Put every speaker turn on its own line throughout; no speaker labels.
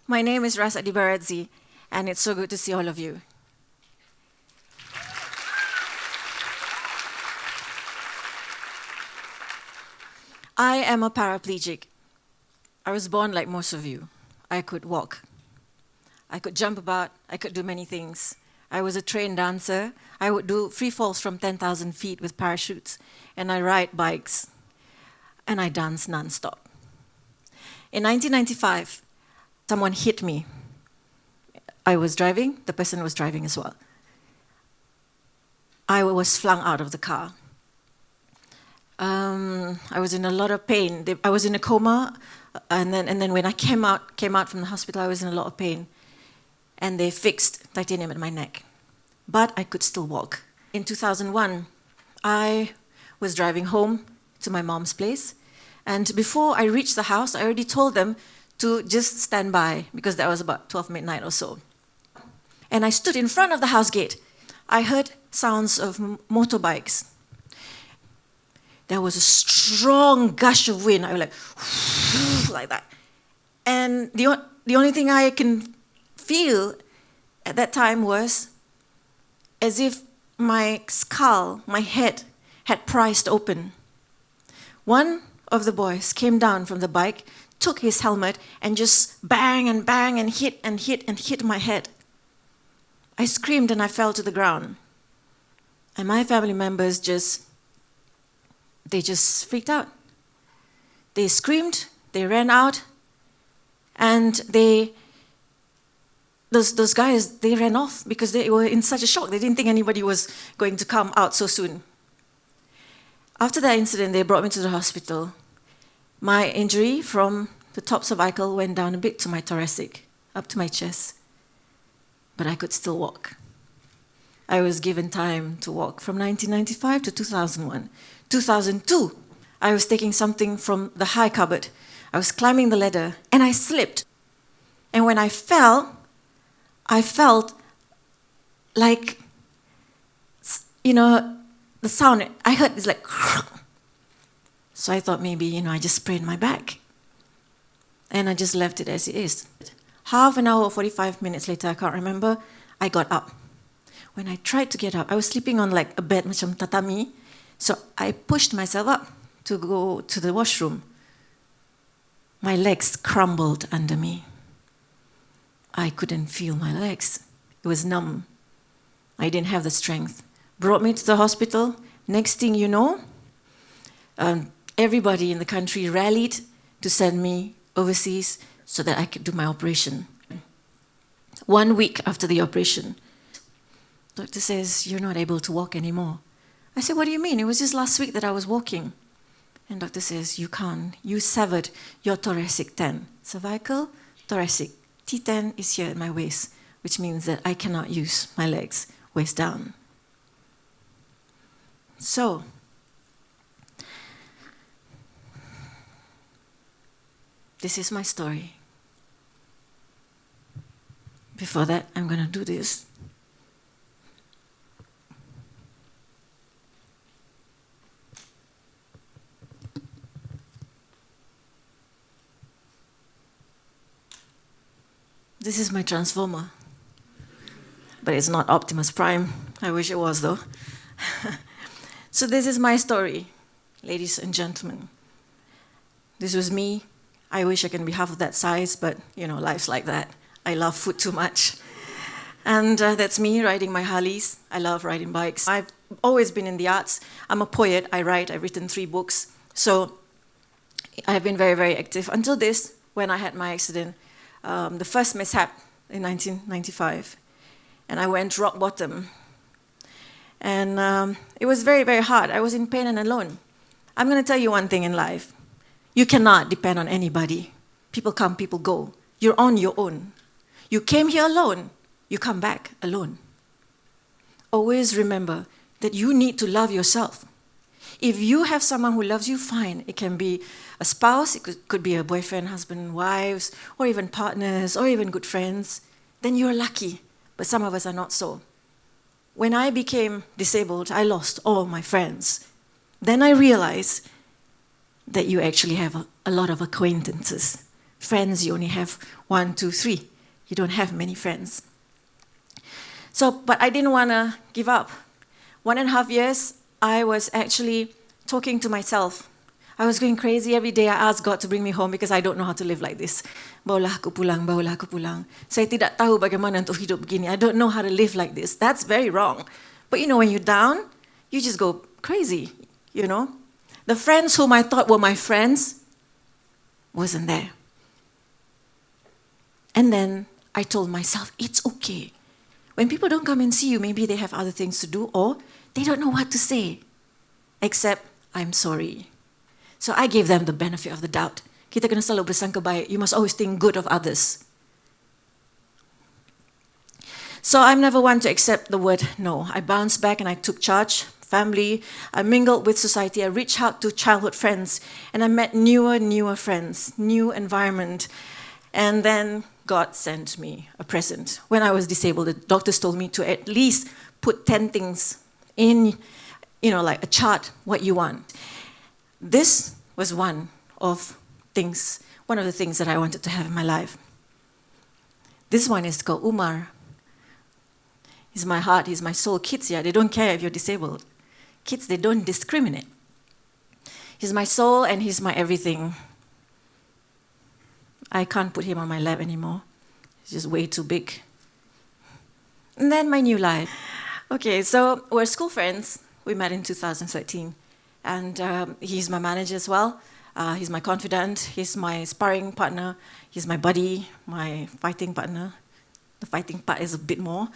My name is Ras Adiba Radzi, and it's so good to see all of you. I am a paraplegic. I was born like most of you. I could walk. I could jump about. I could do many things. I was a trained dancer. I would do free falls from 10,000 feet with parachutes, and I ride bikes, and I dance nonstop. In 1995, someone hit me. I was driving. The person was driving as well. I was flung out of the car. I was in a lot of pain. I was in a coma, and then when I came out from the hospital, I was in a lot of pain. And they fixed titanium in my neck. But I could still walk. In 2001, I was driving home to my mom's place. And before I reached the house, I already told them to just stand by, because that was about 12 midnight or so. And I stood in front of the house gate. I heard sounds of motorbikes. There was a strong gush of wind. I was like that. And the only thing I can feel at that time was as if my skull, my head, had prized open. One of the boys came down from the bike, took his helmet, and just bang and bang and hit my head. I screamed and I fell to the ground. And my family members just freaked out. They screamed, they ran out, and those guys, they ran off because they were in such a shock. They didn't think anybody was going to come out so soon. After that incident, they brought me to the hospital. My injury from the top cervical went down a bit to my thoracic, up to my chest. But I could still walk. I was given time to walk from 1995 to 2001. 2002, I was taking something from the high cupboard. I was climbing the ladder, and I slipped. And when I fell, I felt like, the sound I heard is like, so I thought maybe, I just sprained my back. And I just left it as it is. Half an hour or 45 minutes later, I can't remember, I got up. When I tried to get up, I was sleeping on like a bed, macam tatami. So I pushed myself up to go to the washroom. My legs crumbled under me. I couldn't feel my legs. It was numb. I didn't have the strength. Brought me to the hospital. Next thing you know, everybody in the country rallied to send me overseas so that I could do my operation. 1 week after the operation, doctor says, "You're not able to walk anymore." I said, "What do you mean? It was just last week that I was walking." And doctor says, "You can't. You severed your thoracic 10. Cervical, thoracic. T10 is here at my waist, which means that I cannot use my legs waist down." So, this is my story. Before that, I'm going to do this. This is my transformer. But it's not Optimus Prime. I wish it was, though. So this is my story, ladies and gentlemen. This was me. I wish I can be half of that size, but, life's like that. I love food too much. And that's me riding my Harleys. I love riding bikes. I've always been in the arts. I'm a poet. I write. I've written 3 books. So I've been very, very active until this, when I had my accident. The first mishap in 1995. And I went rock bottom. And it was very, very hard. I was in pain and alone. I'm going to tell you one thing in life. You cannot depend on anybody. People come, people go. You're on your own. You came here alone. You come back alone. Always remember that you need to love yourself. If you have someone who loves you, fine. It can be a spouse, it could be a boyfriend, husband, wives, or even partners, or even good friends. Then you're lucky. But some of us are not so. When I became disabled, I lost all my friends. Then I realized that you actually have a lot of acquaintances, friends, you only have 1, 2, 3. You don't have many friends. So, but I didn't want to give up. 1.5 years, I was actually talking to myself. I was going crazy every day. I asked God to bring me home because I don't know how to live like this. Bawalah aku pulang, bawalah aku pulang. Saya tidak tahu bagaimana untuk hidup begini. I don't know how to live like this. That's very wrong. But you know, when you're down, you just go crazy, you know. The friends whom I thought were my friends wasn't there. And then I told myself, it's okay. When people don't come and see you, maybe they have other things to do or they don't know what to say. Except, I'm sorry. So I gave them the benefit of the doubt. Kita kena selalu bersangka baik. You must always think good of others. So I'm never one to accept the word no. I bounced back and I took charge. Family, I mingled with society. I reached out to childhood friends. And I met newer friends, new environment. And then God sent me a present. When I was disabled, the doctors told me to at least put 10 things in, you know, like a chart, what you want. This was one of the things that I wanted to have in my life. This one is called Umar. He's my heart, he's my soul. Kids, yeah, they don't care if you're disabled. Kids, they don't discriminate. He's my soul and he's my everything. I can't put him on my lap anymore. He's just way too big. And then my new life. Okay, so we're school friends. We met in 2013. And he's my manager as well. He's my confidant. He's my sparring partner. He's my buddy, my fighting partner. The fighting part is a bit more.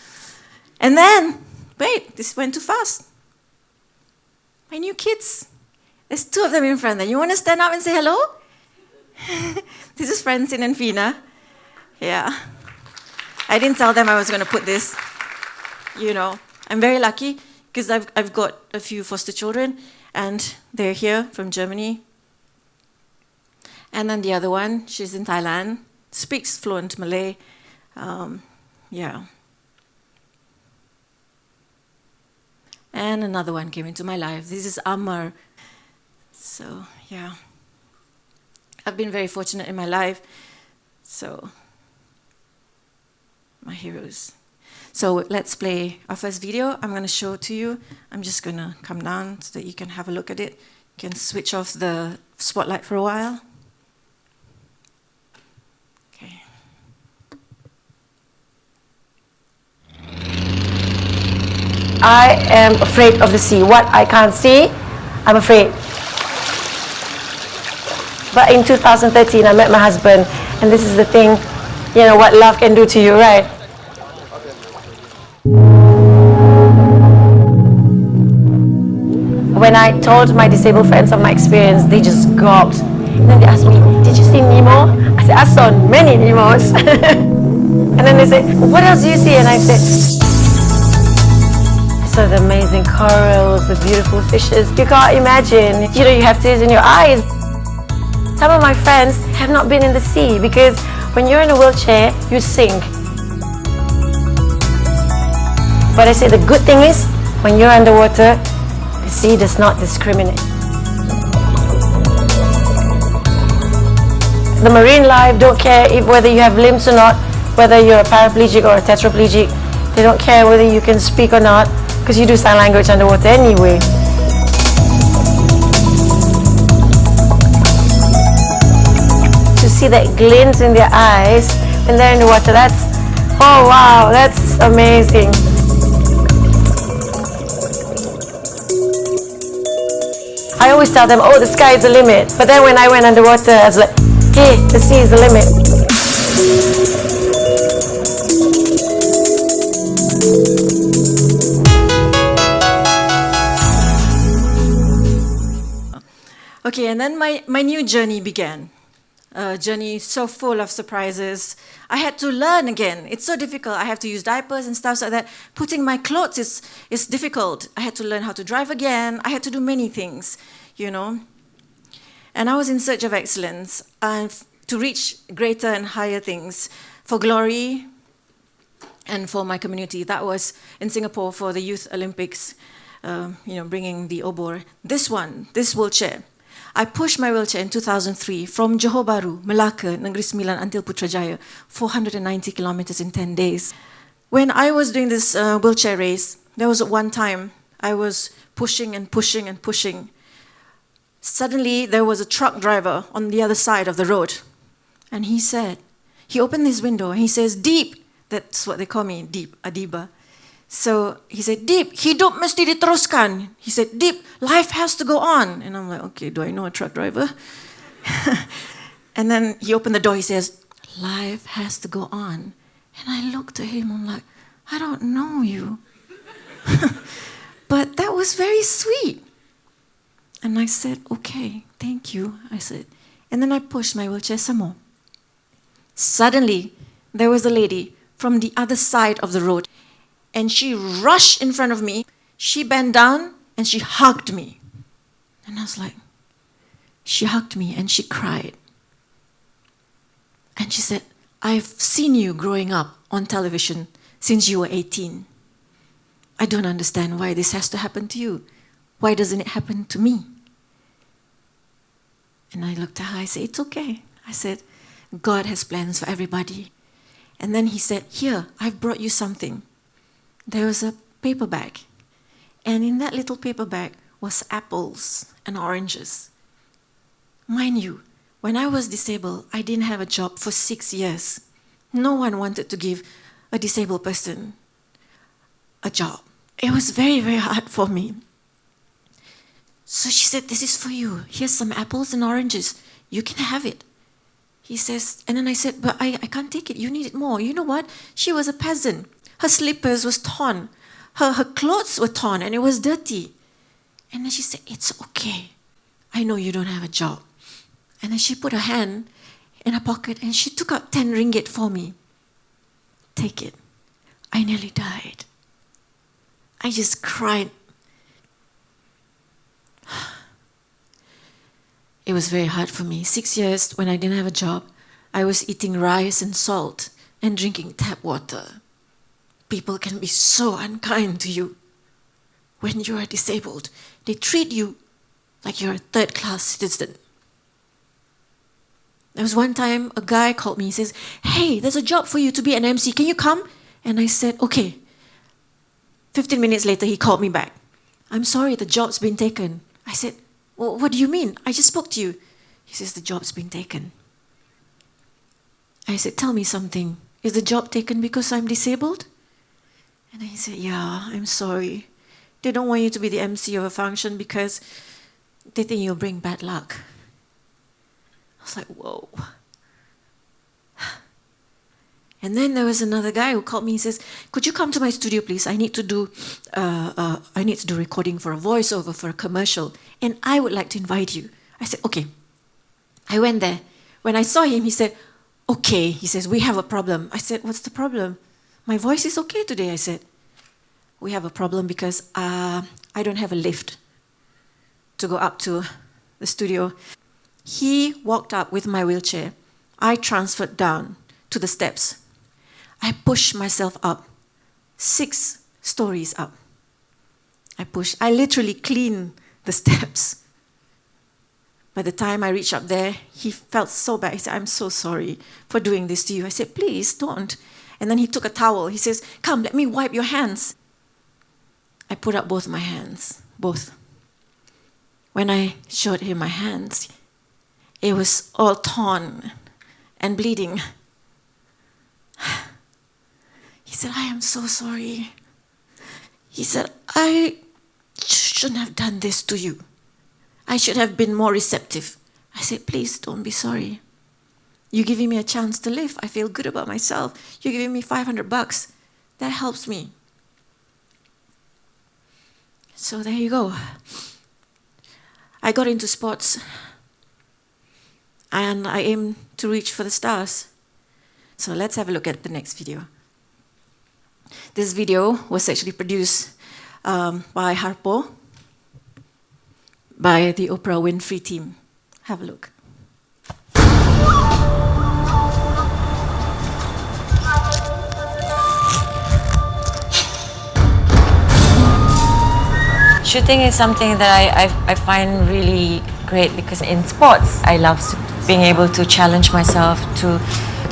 And then, wait, this went too fast. My new kids. There's 2 of them in front. You want to stand up and say hello? This is Francine and Fina. Yeah. I didn't tell them I was going to put this. You know, I'm very lucky because I've got a few foster children and they're here from Germany. And then the other one, she's in Thailand, speaks fluent Malay. Yeah. And another one came into my life. This is Amar. So, yeah. I've been very fortunate in my life. So, my heroes. So let's play our first video. I'm going to show it to you. I'm just going to come down so that you can have a look at it. You can switch off the spotlight for a while. Okay.
I am afraid of the sea. What I can't see, I'm afraid. But in 2013, I met my husband, and this is the thing, you know, what love can do to you, right? When I told my disabled friends of my experience, they just gulped. And then they asked me, did you see Nemo? I said, I saw many Nemos. And then they said, what else do you see? And I said, I saw the amazing corals, the beautiful fishes. You can't imagine. You know, you have tears in your eyes. Some of my friends have not been in the sea because when you're in a wheelchair, you sink. But I say the good thing is, when you're underwater, the sea does not discriminate. The marine life don't care if whether you have limbs or not, whether you're a paraplegic or a tetraplegic. They don't care whether you can speak or not, because you do sign language underwater anyway. To see that glint in their eyes when they're in the water, that's, oh wow, that's amazing. I always tell them, oh, the sky is the limit. But then when I went underwater, I was like, hey, the sea is the limit.
Okay, and then my new journey began. A journey so full of surprises. I had to learn again. It's so difficult. I have to use diapers and stuff like that. Putting my clothes is difficult. I had to learn how to drive again. I had to do many things, you know. And I was in search of excellence and to reach greater and higher things for glory and for my community. That was in Singapore for the Youth Olympics, you know, bringing the obor. This wheelchair. I pushed my wheelchair in 2003 from Johor Bahru, Melaka, Negeri Sembilan until Putrajaya, 490 kilometers in 10 days. When I was doing this wheelchair race, there was one time I was pushing and pushing and pushing. Suddenly, there was a truck driver on the other side of the road. And he opened his window and he says, Deep. That's what they call me, Deep, Adiba. So he said, Deep, hidup mesti diteruskan. He said, Deep, life has to go on. And I'm like, okay, do I know a truck driver? And then he opened the door, he says, life has to go on. And I looked at him, I'm like, I don't know you. But that was very sweet. And I said, okay, thank you. I said, and then I pushed my wheelchair some more. Suddenly, there was a lady from the other side of the road, and she rushed in front of me. She bent down and she hugged me. And I was like, she hugged me and she cried. And she said, I've seen you growing up on television since you were 18. I don't understand why this has to happen to you. Why doesn't it happen to me? And I looked at her, I said, it's okay. I said, God has plans for everybody. And then he said, here, I've brought you something. There was a paper bag. And in that little paper bag was apples and oranges. Mind you, when I was disabled, I didn't have a job for 6 years. No one wanted to give a disabled person a job. It was very, very hard for me. So she said, this is for you. Here's some apples and oranges. You can have it. He says, and then I said, but I can't take it. You need it more. You know what? She was a peasant. Her slippers was torn. Her clothes were torn and it was dirty. And then she said, it's okay. I know you don't have a job. And then she put her hand in her pocket and she took out 10 ringgit for me. Take it. I nearly died. I just cried. It was very hard for me. 6 years when I didn't have a job, I was eating rice and salt and drinking tap water. People can be so unkind to you. When you are disabled, they treat you like you're a third-class citizen. There was one time a guy called me. He says, hey, there's a job for you to be an MC. Can you come? And I said, okay. 15 minutes later, he called me back. I'm sorry, the job's been taken. I said, well, what do you mean? I just spoke to you. He says, the job's been taken. I said, tell me something. Is the job taken because I'm disabled? And then he said, yeah, I'm sorry. They don't want you to be the MC of a function because they think you'll bring bad luck. I was like, whoa. And then there was another guy who called me. He says, could you come to my studio, please? I need to do recording for a voiceover for a commercial. And I would like to invite you. I said, okay. I went there. When I saw him, he said, okay. He says, we have a problem. I said, what's the problem? My voice is okay today, I said. We have a problem because I don't have a lift to go up to the studio. He walked up with my wheelchair. I transferred down to the steps. I pushed myself up, 6 stories up. I literally cleaned the steps. By the time I reached up there, he felt so bad. He said, I'm so sorry for doing this to you. I said, please don't. And then he took a towel. He says, come, let me wipe your hands. I put up both my hands, both. When I showed him my hands, it was all torn and bleeding. He said, I am so sorry. He said, I shouldn't have done this to you. I should have been more receptive. I said, please don't be sorry. You're giving me a chance to live. I feel good about myself. You're giving me $500. That helps me. So there you go. I got into sports and I aim to reach for the stars. So let's have a look at the next video. This video was actually produced by Harpo, by the Oprah Winfrey team. Have a look.
Shooting is something that I find really
great because in sports, I love being able to challenge myself to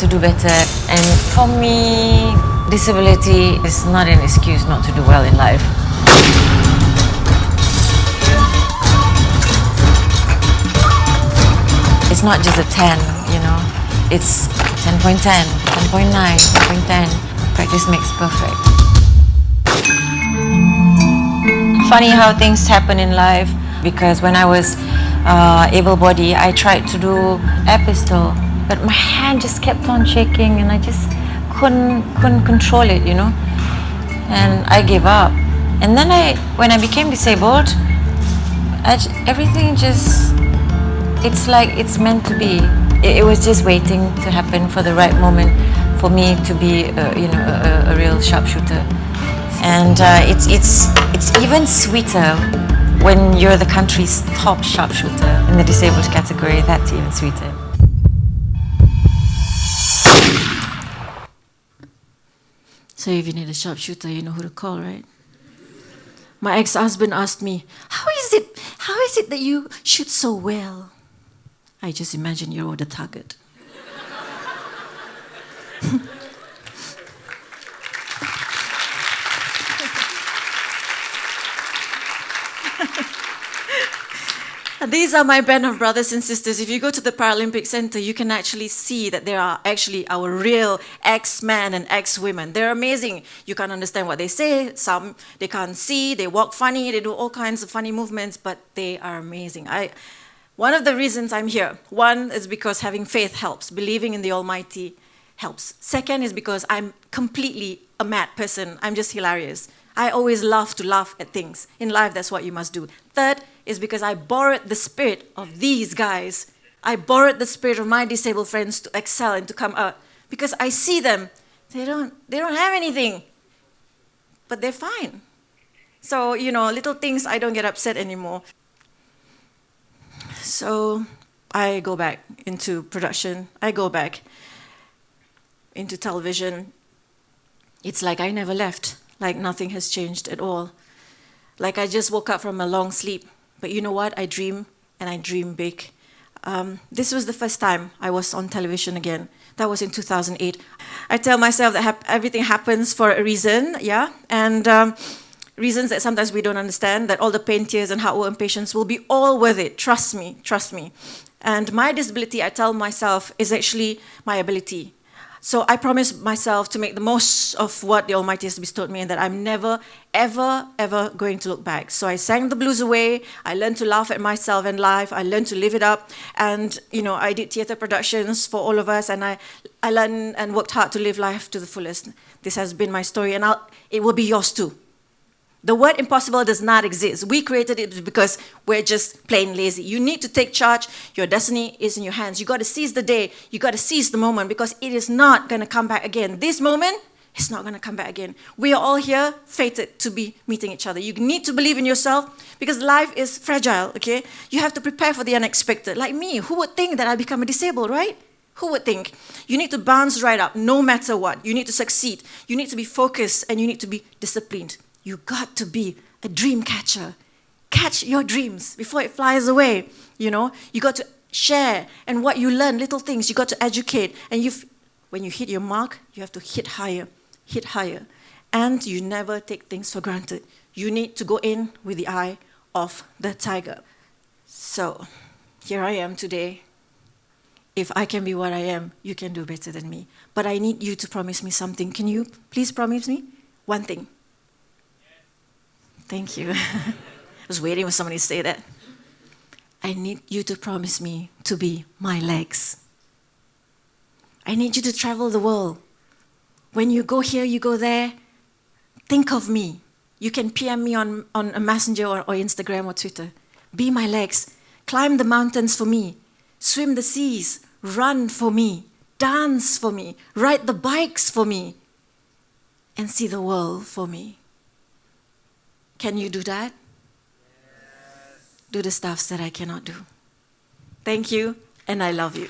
do better. And for me, disability is not an excuse not to do well in life. It's not just a 10, you know, it's 10.10, 10.9, 10.10. Practice makes perfect. Funny how things happen in life, because when I was able-bodied, I tried to do air pistol, but my hand just kept on shaking and I just couldn't control it, you know, and I gave up. And then when I became disabled, everything just, it's like it's meant to be. It was just waiting to happen for the right moment for me to be, a real sharpshooter. And it's even sweeter when you're the country's top sharpshooter in the disabled category. That's even sweeter.
So if you need a sharpshooter, you know who to call, right? My ex-husband asked me, how is it that you shoot so well? I just imagine you're the target. These are my band of brothers and sisters. If you go to the Paralympic Center, you can actually see that there are actually our real ex-men and ex-women. They're amazing. You can't understand what they say. Some, they can't see. They walk funny. They do all kinds of funny movements, but they are amazing. One of the reasons I'm here, one is because having faith helps. Believing in the Almighty helps. Second is because I'm completely a mad person. I'm just hilarious. I always love to laugh at things. In life, that's what you must do. Third is because I borrowed the spirit of these guys. I borrowed the spirit of my disabled friends to excel and to come out. Because I see them, they don't have anything, but they're fine. So, little things, I don't get upset anymore. So I go back into production. I go back into television. It's like I never left. Like nothing has changed at all. Like I just woke up from a long sleep. But you know what? I dream, and I dream big. This was the first time I was on television again. That was in 2008. I tell myself that everything happens for a reason, yeah? And reasons that sometimes we don't understand, that all the pain, tears, and hard work and patience will be all worth it. Trust me, trust me. And my disability, I tell myself, is actually my ability. So I promise myself to make the most of what the Almighty has bestowed me, and that I'm never, ever, ever going to look back. So I sang the blues away. I learned to laugh at myself and life. I learned to live it up. And, I did theatre productions for all of us, and I learned and worked hard to live life to the fullest. This has been my story, and it will be yours too. The word impossible does not exist. We created it because we're just plain lazy. You need to take charge. Your destiny is in your hands. You got to seize the day. You got to seize the moment, because it is not going to come back again. This moment is not going to come back again. We are all here fated to be meeting each other. You need to believe in yourself, because life is fragile, okay? You have to prepare for the unexpected. Like me, who would think that I become a disabled, right? Who would think? You need to bounce right up no matter what. You need to succeed. You need to be focused, and you need to be disciplined. You got to be a dream catcher. Catch your dreams before it flies away. You got to share, and what you learn, little things, you got to educate. And when you hit your mark, you have to hit higher. And you never take things for granted. You need to go in with the eye of the tiger. So here I am today. If I can be what I am, you can do better than me. But I need you to promise me something. Can you please promise me one thing? Thank you. I was waiting for somebody to say that. I need you to promise me to be my legs. I need you to travel the world. When you go here, you go there, think of me. You can PM me on a messenger or Instagram or Twitter. Be my legs. Climb the mountains for me. Swim the seas. Run for me. Dance for me. Ride the bikes for me. And see the world for me. Can you do that? Yes. Do the stuffs that I cannot do. Thank you, and I love you.